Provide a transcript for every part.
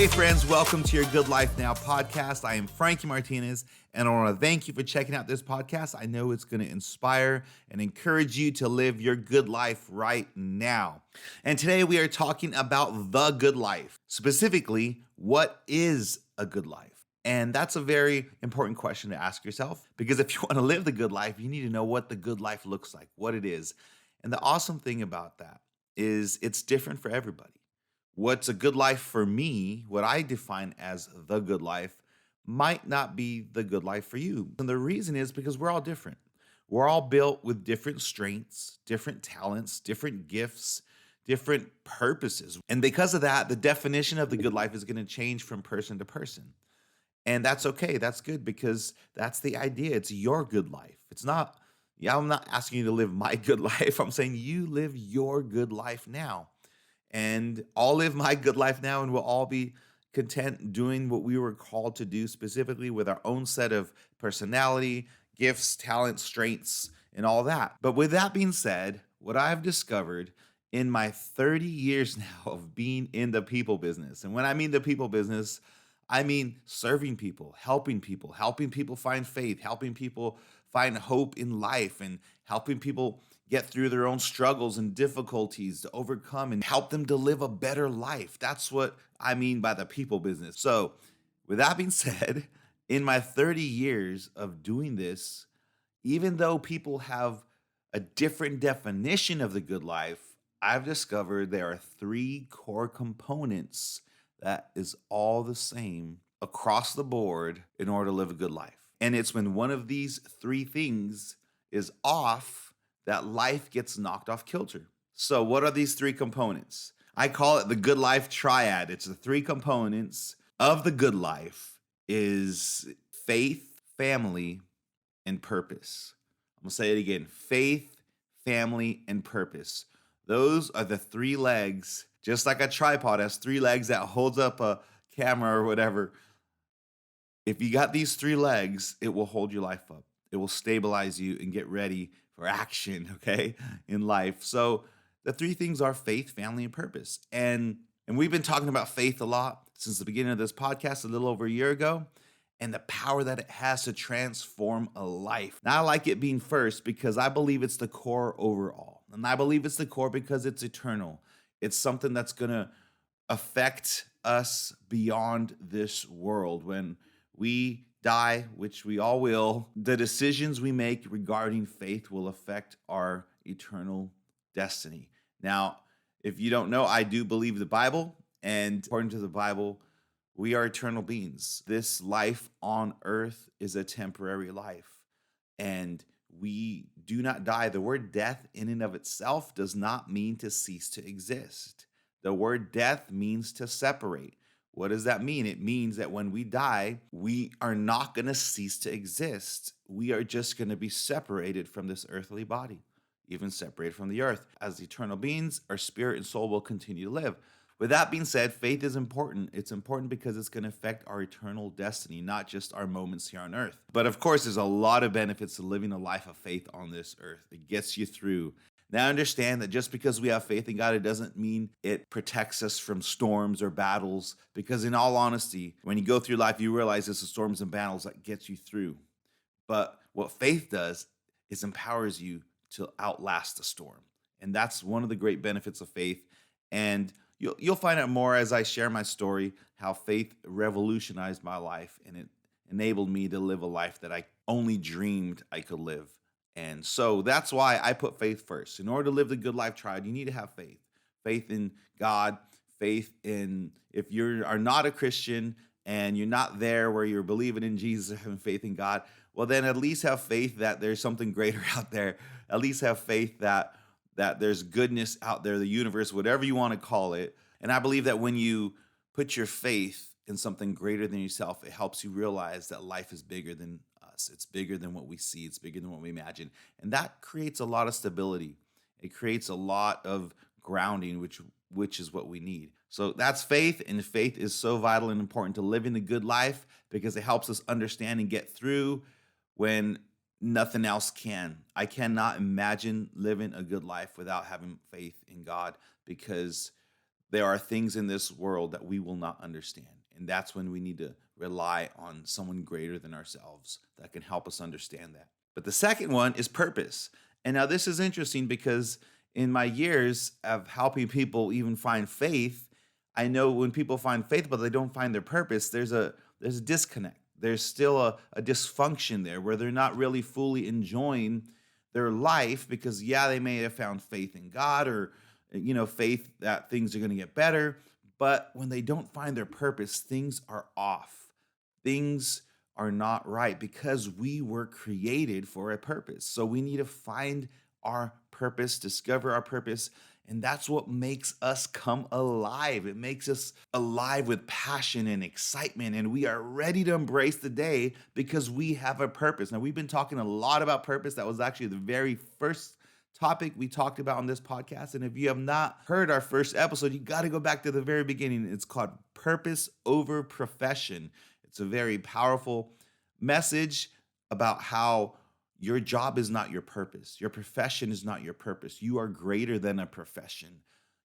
Hey friends, welcome to your Good Life Now podcast. I am Frankie Martinez, and I want to thank you for checking out this podcast. I know it's going to inspire and encourage you to live your good life right now. And today we are talking about the good life. Specifically, what is a good life? And that's a very important question to ask yourself, because if you want to live the good life, you need to know what the good life looks like, what it is. And the awesome thing about that is it's different for everybody. What's a good life for me, what I define as the good life, might not be the good life for you. And the reason is because we're all different. We're all built with different strengths, different talents, different gifts, different purposes. And because of that, the definition of the good life is going to change from person to person. And that's okay. That's good, because that's the idea. It's your good life. It's not, I'm not asking you to live my good life. I'm saying you live your good life now. And I'll live my good life now, and we'll all be content doing what we were called to do, specifically with our own set of personality, gifts, talents, strengths, and all that. But with that being said, what I've discovered in my 30 years now of being in the people business, and when I mean the people business, I mean serving people, helping people find faith, helping people find hope in life, and helping people get through their own struggles and difficulties to overcome and help them to live a better life. That's what I mean by the people business. So, with that being said, in my 30 years of doing this, even though people have a different definition of the good life, I've discovered there are three core components that is all the same across the board in order to live a good life. And it's when one of these three things is off that life gets knocked off kilter. So what are these three components? I call it the Good Life Triad. It's the three components of the good life is faith, family, and purpose. I'm gonna say it again. Faith, family, and purpose. Those are the three legs, just like a tripod has three legs that holds up a camera or whatever. If you got these three legs, it will hold your life up. It will stabilize you and get ready for action, okay, in life. So the three things are faith, family, and purpose. And we've been talking about faith a lot since the beginning of this podcast a little over a year ago, and the power that it has to transform a life. Now, I like it being first because I believe it's the core overall. And I believe it's the core because it's eternal. It's something that's going to affect us beyond this world. When we die, which we all will, the decisions we make regarding faith will affect our eternal destiny. Now, if you don't know, I do believe the Bible, and according to the Bible, we are eternal beings. This life on earth is a temporary life, and we do not die. The word death in and of itself does not mean to cease to exist. The word death means to separate. What does that mean? It means that when we die, we are not going to cease to exist. We are just going to be separated from this earthly body, even separated from the earth. As eternal beings, our spirit and soul will continue to live. With that being said, faith is important. It's important because it's going to affect our eternal destiny, not just our moments here on earth. But of course, there's a lot of benefits to living a life of faith on this earth. It gets you through. Now understand that just because we have faith in God, it doesn't mean it protects us from storms or battles, because in all honesty, when you go through life, you realize it's the storms and battles that get you through. But what faith does is empowers you to outlast the storm. And that's one of the great benefits of faith. And you'll find out more as I share my story, how faith revolutionized my life, and it enabled me to live a life that I only dreamed I could live. And so that's why I put faith first. In order to live the Good Life Triad, you need to have faith. Faith in God, faith in, if you are not a Christian and you're not there where you're believing in Jesus or having faith in God, well, then at least have faith that there's something greater out there. At least have faith that there's goodness out there, the universe, whatever you want to call it. And I believe that when you put your faith in something greater than yourself, it helps you realize that life is bigger than us. It's bigger than what we see. It's bigger than what we imagine. And that creates a lot of stability. It creates a lot of grounding, which is what we need. So that's faith, and faith is so vital and important to living the good life because it helps us understand and get through when nothing else can. I cannot imagine living a good life without having faith in God, because There are things in this world that we will not understand. And that's when we need to rely on someone greater than ourselves that can help us understand that. But the second one is purpose. And now this is interesting because in my years of helping people even find faith, I know when people find faith but they don't find their purpose, there's a disconnect. There's still a dysfunction there where they're not really fully enjoying their life because yeah, they may have found faith in God or faith that things are going to get better, but when they don't find their purpose, things are off. Things are not right because we were created for a purpose. So we need to find our purpose, discover our purpose, and that's what makes us come alive. It makes us alive with passion and excitement, and we are ready to embrace the day because we have a purpose. Now, we've been talking a lot about purpose. That was actually the very first topic we talked about on this podcast. And if you have not heard our first episode, you got to go back to the very beginning. It's called Purpose Over Profession. It's a very powerful message about how your job is not your purpose. Your profession is not your purpose. You are greater than a profession.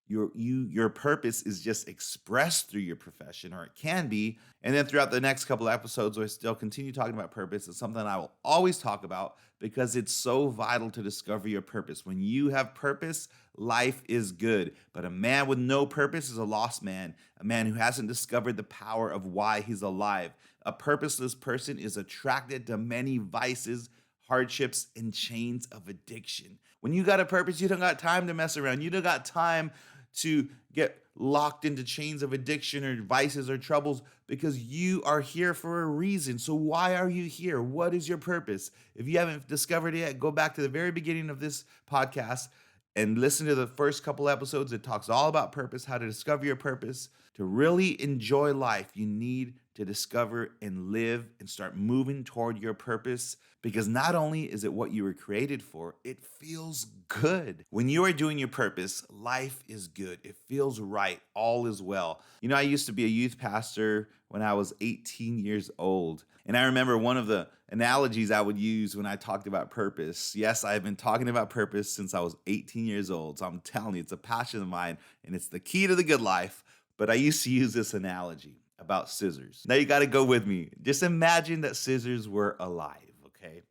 Your purpose is just expressed through your profession, or it can be. And then throughout the next couple of episodes, we'll still continue talking about purpose. It's something I will always talk about because it's so vital to discover your purpose. When you have purpose, life is good. But a man with no purpose is a lost man, a man who hasn't discovered the power of why he's alive. A purposeless person is attracted to many vices, hardships, and chains of addiction. When you got a purpose, you don't got time to mess around. You don't got time to get locked into chains of addiction or vices or troubles because you are here for a reason. So why are you here? What is your purpose? If you haven't discovered it yet, go back to the very beginning of this podcast and listen to the first couple episodes. It talks all about purpose, how to discover your purpose. To really enjoy life, you need to discover and live and start moving toward your purpose, because not only is it what you were created for, it feels good. When you are doing your purpose, life is good. It feels right. All is well. I used to be a youth pastor when I was 18 years old. And I remember one of the analogies I would use when I talked about purpose. Yes, I've been talking about purpose since I was 18 years old. So I'm telling you, it's a passion of mine and it's the key to the good life. But I used to use this analogy about scissors. Now you got to go with me. Just imagine that scissors were alive, okay?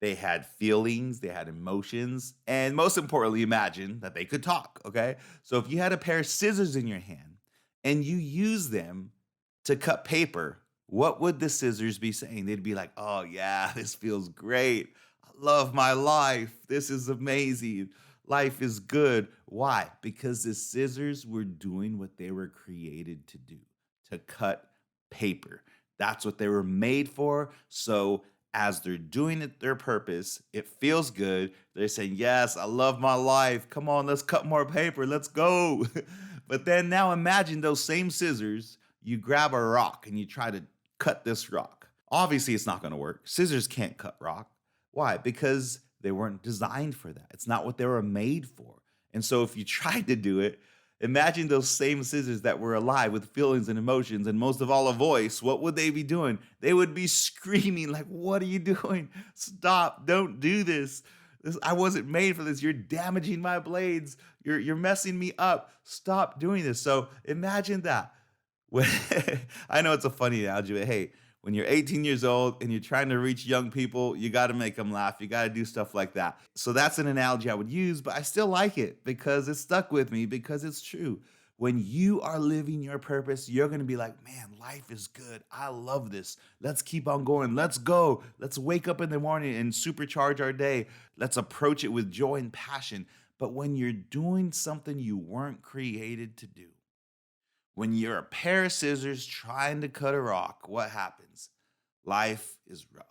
They had feelings, they had emotions, and most importantly, imagine that they could talk, okay? So if you had a pair of scissors in your hand and you use them to cut paper, what would the scissors be saying? They'd be like, oh yeah, this feels great. I love my life. This is amazing. Life is good. Why? Because the scissors were doing what they were created to do, to cut paper. That's what they were made for. So as they're doing it, their purpose, it feels good. They're saying, yes, I love my life. Come on, let's cut more paper. Let's go. But then now imagine those same scissors, you grab a rock and you try to cut this rock. Obviously, it's not going to work. Scissors can't cut rock. Why? Because they weren't designed for that. It's not what they were made for. And so if you tried to do it, imagine those same scissors that were alive with feelings and emotions and most of all a voice. What would they be doing? They would be screaming like, what are you doing? Stop. Don't do this. I wasn't made for this. You're damaging my blades. You're messing me up. Stop doing this. So imagine that. I know it's a funny analogy, but hey, when you're 18 years old and you're trying to reach young people, you got to make them laugh. You got to do stuff like that. So that's an analogy I would use, but I still like it because it stuck with me because it's true. When you are living your purpose, you're going to be like, man, life is good. I love this. Let's keep on going. Let's go. Let's wake up in the morning and supercharge our day. Let's approach it with joy and passion. But when you're doing something you weren't created to do, when you're a pair of scissors trying to cut a rock, what happens? Life is rough.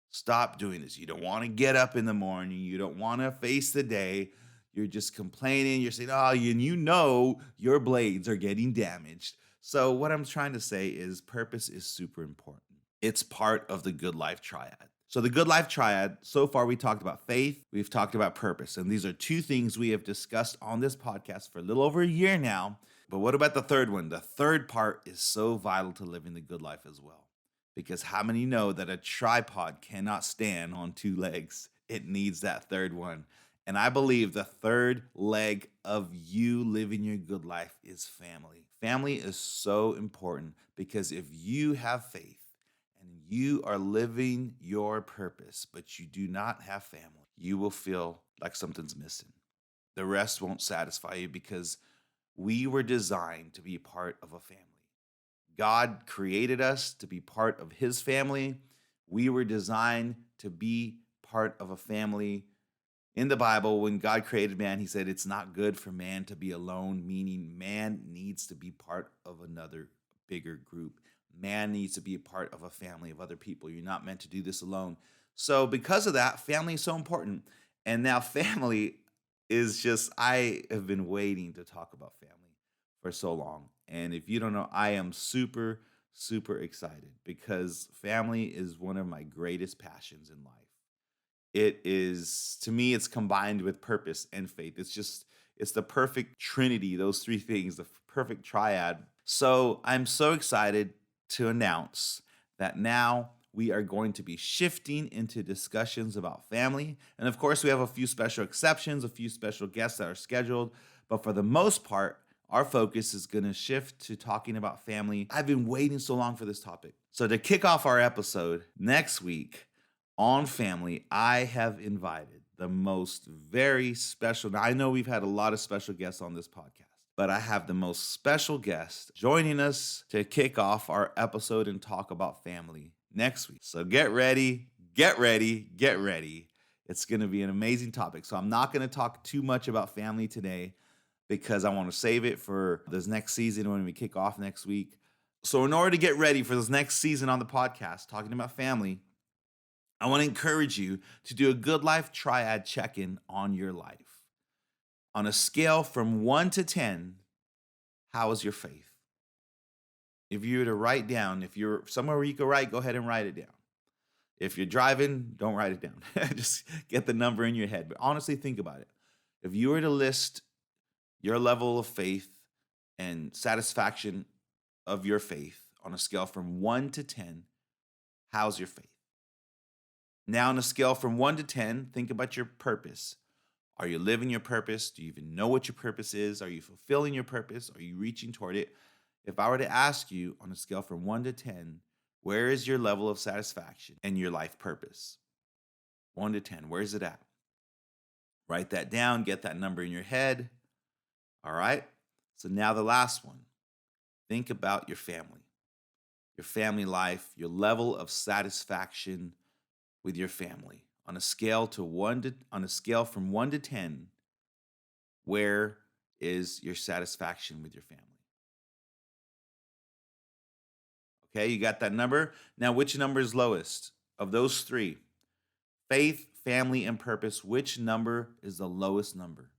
Stop doing this. You don't want to get up in the morning. You don't want to face the day. You're just complaining. You're saying, oh, and you know your blades are getting damaged. So what I'm trying to say is purpose is super important. It's part of the Good Life Triad. So the Good Life Triad, so far we talked about faith, we've talked about purpose. And these are two things we have discussed on this podcast for a little over a year now. But what about the third one? The third part is so vital to living the good life as well. Because how many know that a tripod cannot stand on two legs? It needs that third one. And I believe the third leg of you living your good life is family. Family is so important because if you have faith and you are living your purpose, but you do not have family, you will feel like something's missing. The rest won't satisfy you because we were designed to be part of a family. God created us to be part of his family. We were designed to be part of a family. In the Bible, when God created man, he said it's not good for man to be alone, meaning man needs to be part of another bigger group. Man needs to be a part of a family of other people. You're not meant to do this alone. So, because of that, family is so important. And now, family is just, I have been waiting to talk about family for so long. And if you don't know, I am super, super excited because family is one of my greatest passions in life. It is, to me, it's combined with purpose and faith. It's the perfect trinity, those three things, the perfect triad. So I'm so excited to announce that now we are going to be shifting into discussions about family. And of course, we have a few special exceptions, a few special guests that are scheduled. But for the most part, our focus is going to shift to talking about family. I've been waiting so long for this topic. So to kick off our episode next week, on family, I have invited the most very special. Now, I know we've had a lot of special guests on this podcast, but I have the most special guest joining us to kick off our episode and talk about family next week. So get ready, get ready, get ready. It's going to be an amazing topic. So I'm not going to talk too much about family today because I want to save it for this next season when we kick off next week. So in order to get ready for this next season on the podcast, talking about family, I want to encourage you to do a Good Life Triad check-in on your life. On a scale from 1 to 10, how is your faith? If you were to write down, if you're somewhere where you can write, go ahead and write it down. If you're driving, don't write it down. Just get the number in your head. But honestly, think about it. If you were to list your level of faith and satisfaction of your faith on a scale from 1 to 10, how's your faith? Now, on a scale from 1 to 10, think about your purpose. Are you living your purpose? Do you even know what your purpose is? Are you fulfilling your purpose? Are you reaching toward it? If I were to ask you on a scale from 1 to 10, where is your level of satisfaction and your life purpose? 1 to 10, where's it at? Write that down, get that number in your head. All right? So now the last one. Think about your family life, your level of satisfaction with your family on a scale from 1 to 10. Where is your satisfaction with your family? Okay, you got that number? Now, which number is lowest of those three? Faith, family, and purpose. Which number is the lowest number?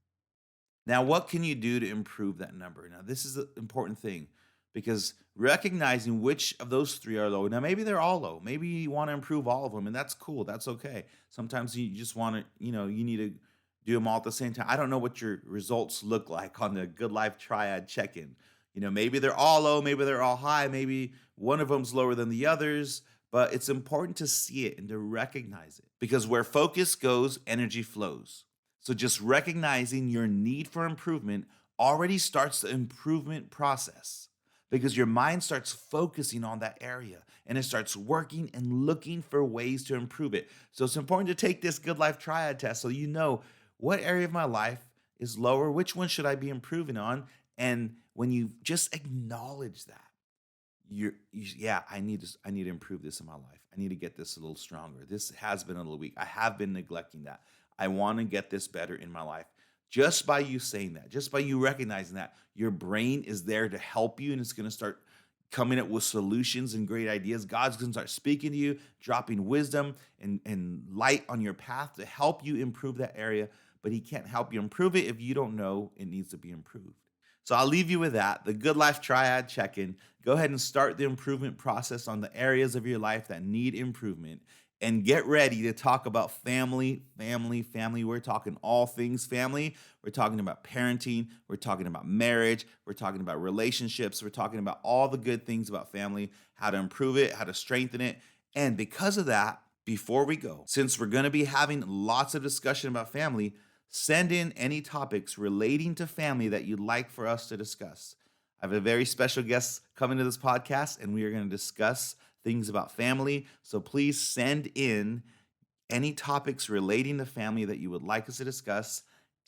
Now, what can you do to improve that number? Now, this is an important thing because recognizing which of those three are low. Now, maybe they're all low. Maybe you want to improve all of them, and that's cool. That's okay. Sometimes you just want to, you need to do them all at the same time. I don't know what your results look like on the Good Life Triad check-in. Maybe they're all low, maybe they're all high, maybe one of them's lower than the others, but it's important to see it and to recognize it because where focus goes, energy flows. So just recognizing your need for improvement already starts the improvement process because your mind starts focusing on that area and it starts working and looking for ways to improve it. So it's important to take this Good Life Triad test so you know what area of my life is lower, which one should I be improving on? And when you just acknowledge that, I need to improve this in my life. I need to get this a little stronger. This has been a little weak. I have been neglecting that. I want to get this better in my life. Just by you saying that, just by you recognizing that, your brain is there to help you and it's going to start coming up with solutions and great ideas. God's going to start speaking to you, dropping wisdom and light on your path to help you improve that area. But he can't help you improve it if you don't know it needs to be improved. So I'll leave you with that, the Good Life Triad check-in. Go ahead and start the improvement process on the areas of your life that need improvement. And get ready to talk about family. We're talking all things family. We're talking about parenting. We're talking about marriage. We're talking about relationships. We're talking about all the good things about family, how to improve it, how to strengthen it. And because of that, before we go, since we're going to be having lots of discussion about family, Send in any topics relating to family that you'd like for us to discuss. I have a very special guest coming to this podcast, and we are going to discuss things about family. So please send in any topics relating to family that you would like us to discuss.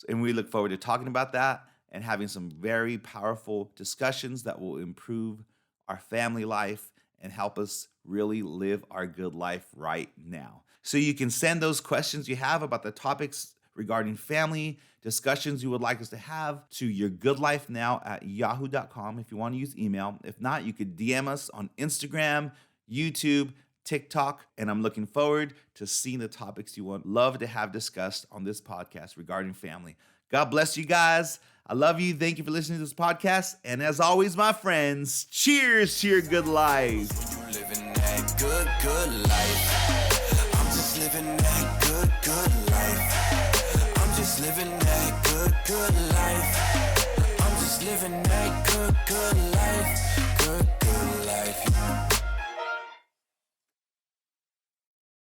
And we look forward to talking about that and having some very powerful discussions that will improve our family life and help us really live our good life right now. So you can send those questions you have about the topics regarding family discussions you would like us to have to yourgoodlifenow@yahoo.com if you want to use email. If not, you could DM us on Instagram, YouTube, TikTok, and I'm looking forward to seeing the topics you would love to have discussed on this podcast regarding family. God bless you guys. I love you. Thank you for listening to this podcast. And as always, my friends, cheers to your good life. You living that good life. I'm just living that good life. I'm just living that good life. I'm just living that good life.